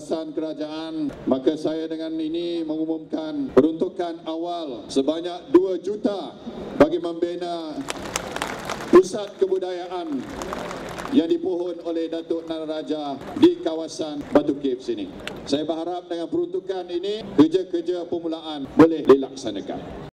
kawasan kerajaan, maka saya dengan ini mengumumkan peruntukan awal sebanyak 2 juta bagi membina pusat kebudayaan yang dipohon oleh Datuk Naraja di kawasan Batu Caves ini. Saya berharap dengan peruntukan ini, kerja-kerja permulaan boleh dilaksanakan.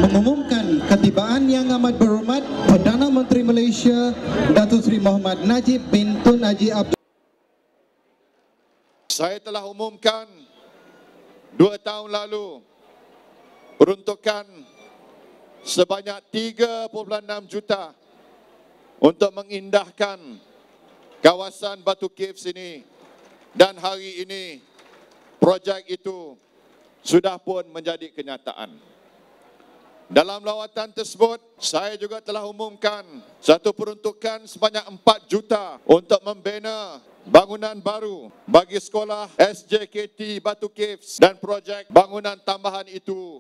Mengumumkan ketibaan yang amat berhormat Perdana Menteri Malaysia Datuk Seri Muhammad Najib bin Tun Haji Abdul. Saya telah umumkan 2 tahun lalu peruntukan sebanyak 3.6 juta untuk mengindahkan kawasan Batu Caves ini, dan hari ini projek itu sudah pun menjadi kenyataan. Dalam lawatan tersebut, saya juga telah umumkan satu peruntukan sebanyak 4 juta untuk membina bangunan baru bagi sekolah SJKT Batu Caves, dan projek bangunan tambahan itu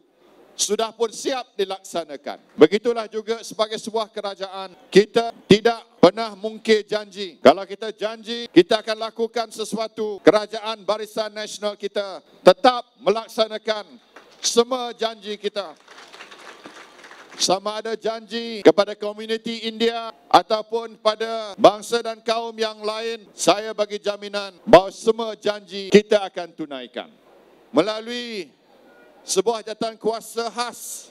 sudah pun siap dilaksanakan. Begitulah juga sebagai sebuah kerajaan, kita tidak pernah mungkir janji. Kalau kita janji, kita akan lakukan sesuatu. Kerajaan Barisan Nasional kita tetap melaksanakan semua janji kita. Sama ada janji kepada komuniti India ataupun pada bangsa dan kaum yang lain, saya bagi jaminan bahawa semua janji kita akan tunaikan. Melalui sebuah jawatan kuasa khas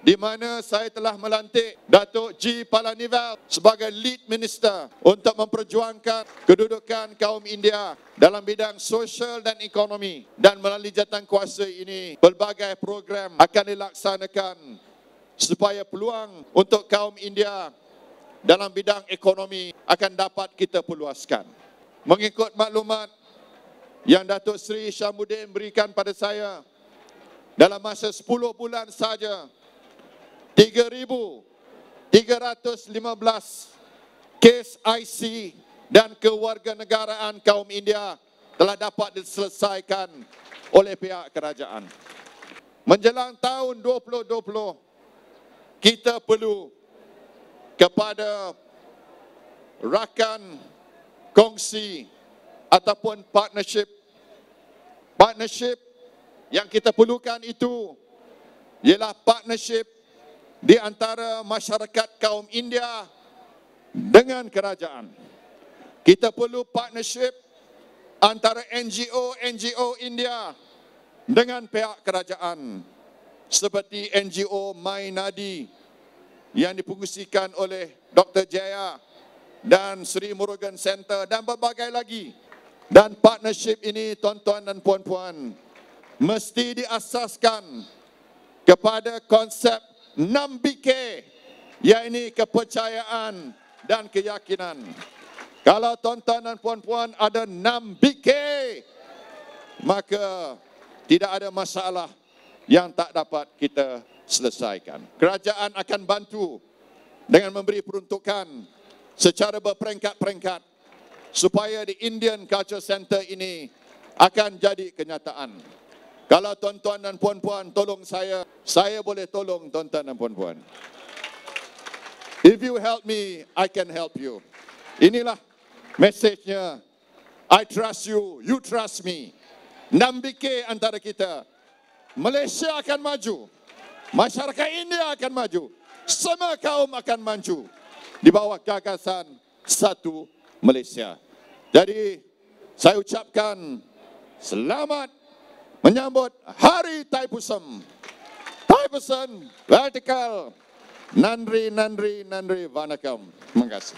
di mana saya telah melantik Datuk G. Palanivel sebagai lead minister untuk memperjuangkan kedudukan kaum India dalam bidang sosial dan ekonomi, dan melalui jawatan kuasa ini pelbagai program akan dilaksanakan supaya peluang untuk kaum India dalam bidang ekonomi akan dapat kita perluaskan. Mengikut maklumat yang Datuk Seri Syamudin berikan pada saya, dalam masa 10 bulan saja 3,315 kes IC dan kewarganegaraan kaum India telah dapat diselesaikan oleh pihak kerajaan. Menjelang tahun 2020, kita perlu kepada rakan kongsi ataupun partnership yang kita perlukan itu ialah partnership di antara masyarakat kaum India dengan kerajaan. Kita perlu partnership antara NGO India dengan pihak kerajaan, seperti NGO Mainadi yang dipengusikan oleh Dr. Jaya dan Sri Murugan Center dan berbagai lagi. Dan partnership ini, tuan-tuan dan puan-puan, mesti diasaskan kepada konsep 6BK, iaitu kepercayaan dan keyakinan. Kalau tuan-tuan dan puan-puan ada 6BK, maka tidak ada masalah yang tak dapat kita selesaikan. Kerajaan akan bantu dengan memberi peruntukan secara berperingkat-peringkat supaya di Indian Culture Center ini akan jadi kenyataan. Kalau tuan-tuan dan puan-puan tolong saya boleh tolong tuan-tuan dan puan-puan. If you help me, I can help you. Inilah mesejnya. I trust you, you trust me. 6BK antara kita. Malaysia akan maju, masyarakat India akan maju, semua kaum akan maju di bawah gagasan satu Malaysia. Jadi saya ucapkan selamat menyambut Hari Thaipusam. Thaipusam vertikal, Nandri, Vanakkam. Terima kasih.